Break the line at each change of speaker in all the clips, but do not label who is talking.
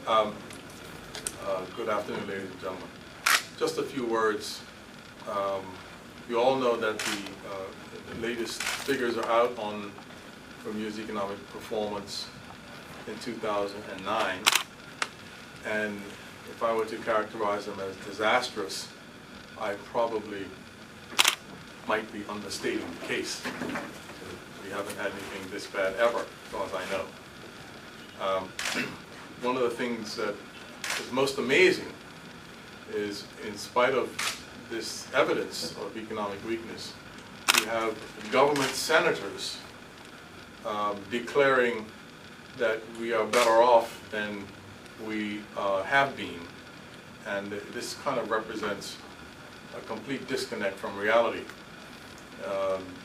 Um, Good afternoon, ladies and gentlemen. Just a few words. You all know that the latest figures are out on Bermuda's economic performance in 2009, and if I were to characterize them as disastrous, I probably might be understating the case. We haven't had anything this bad ever, as far as I know. One of the things that is most amazing is, in spite of this evidence of economic weakness, we have government senators declaring that we are better off than we have been, and this kind of represents a complete disconnect from reality,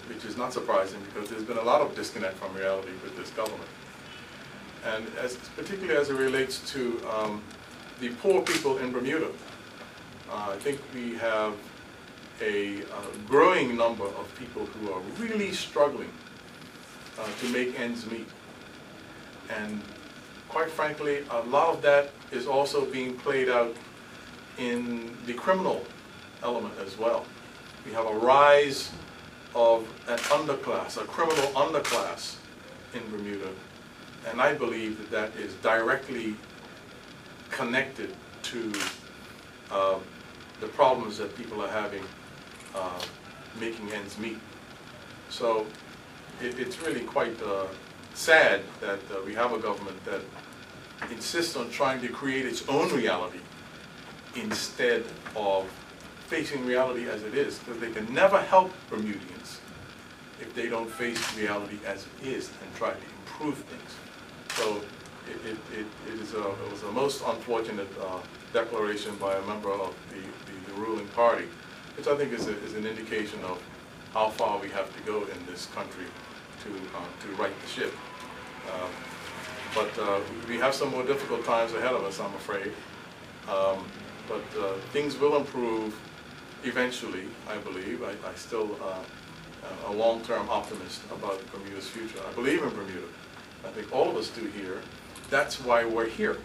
which is not surprising because there's been a lot of disconnect from reality with this government. And particularly as it relates to the poor people in Bermuda, I think we have a growing number of people who are really struggling to make ends meet. And quite frankly, a lot of that is also being played out in the criminal element as well. We have a rise of an underclass, a criminal underclass in Bermuda, and I believe that that is directly connected to the problems that people are having making ends meet. So it's really quite sad that we have a government that insists on trying to create its own reality instead of facing reality as it is, because they can never help Bermudians if they don't face reality as it is and try to improve things. So it was a most unfortunate declaration by a member of the ruling party, which I think is an indication of how far we have to go in this country to right the ship. But we have some more difficult times ahead of us, I'm afraid. But things will improve eventually, I believe. I still am a long-term optimist about Bermuda's future. I believe in Bermuda. I think all of us do here. That's why we're here.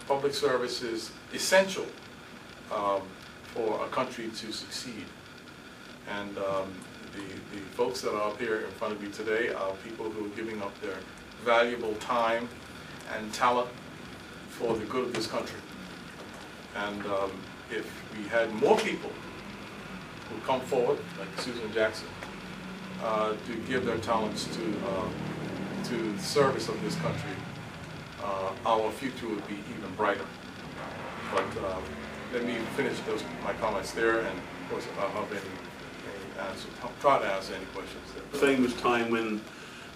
Public service is essential for a country to succeed. And the folks that are up here in front of you today are people who are giving up their valuable time and talent for the good of this country. And if we had more people who come forward, like Susan Jackson, to give their talents to the service of this country, our future would be even brighter. But let me finish my comments there, and of course I'll have any answers. I'll try to answer any questions there.
Famous time when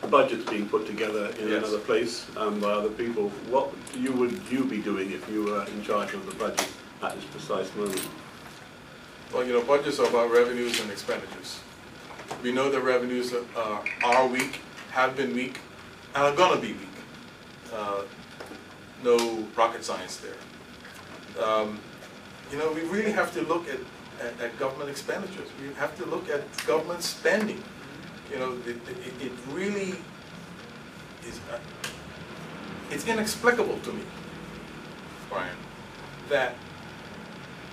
the budget's being put together in
Yes.
another place by other people. What would you be doing if you were in charge of the budget at this precise moment?
Well, you know, budgets are about revenues and expenditures. We know that revenues are weak, have been weak, and are going to be weak. No rocket science there. You know, we really have to look at government expenditures. We have to look at government spending. You know, it really is, it's inexplicable to me, Brian, that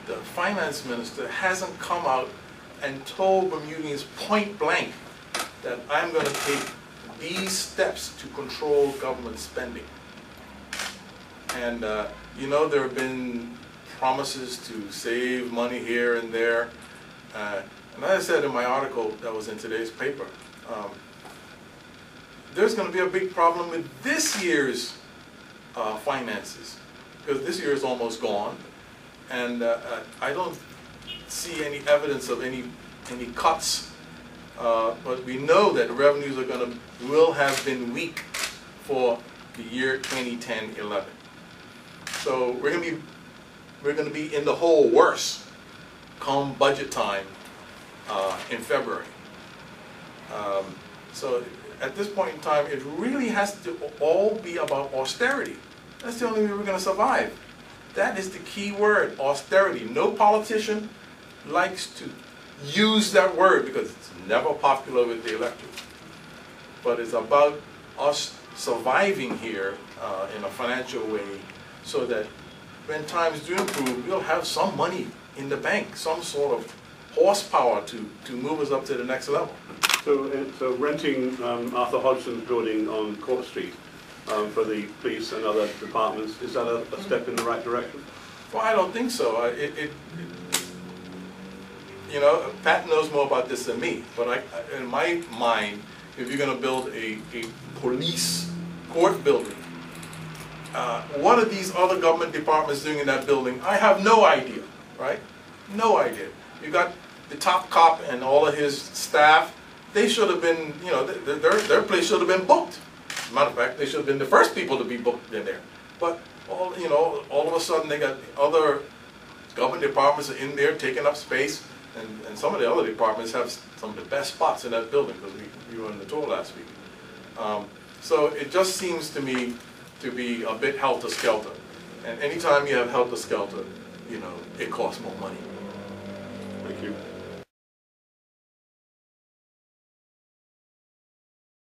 the finance minister hasn't come out and told Bermudians point blank that I'm going to take these steps to control government spending. And you know, there have been promises to save money here and there. And as I said in my article that was in today's paper, there's going to be a big problem with this year's finances, because this year is almost gone, and I don't see any evidence of any cuts. But we know that revenues will have been weak for the year 2010-11. So we're going to be in the hole worse come budget time in February. So at this point in time, it really has to all be about austerity. That's the only way we're going to survive. That is the key word, austerity. No politician likes to use that word because it's never popular with the electorate. But it's about us surviving here in a financial way, so that when times do improve, we'll have some money in the bank, some sort of horsepower to move us up to the next level.
So renting Arthur Hodgson's building on Court Street for the police and other departments, is that a step in the right direction?
Well, I don't think so. You know, Pat knows more about this than me, but in my mind, if you're going to build a police court building, what are these other government departments doing in that building? I have no idea, right? No idea. You got the top cop and all of his staff. They should have been, you know, their place should have been booked. As a matter of fact, they should have been the first people to be booked in there. But all of a sudden they got other government departments in there taking up space, and some of the other departments have some of the best spots in that building, because we were on the tour last week. So it just seems to me to be a bit helter-skelter. And anytime you have helter-skelter, you know, it costs more money.
Thank you.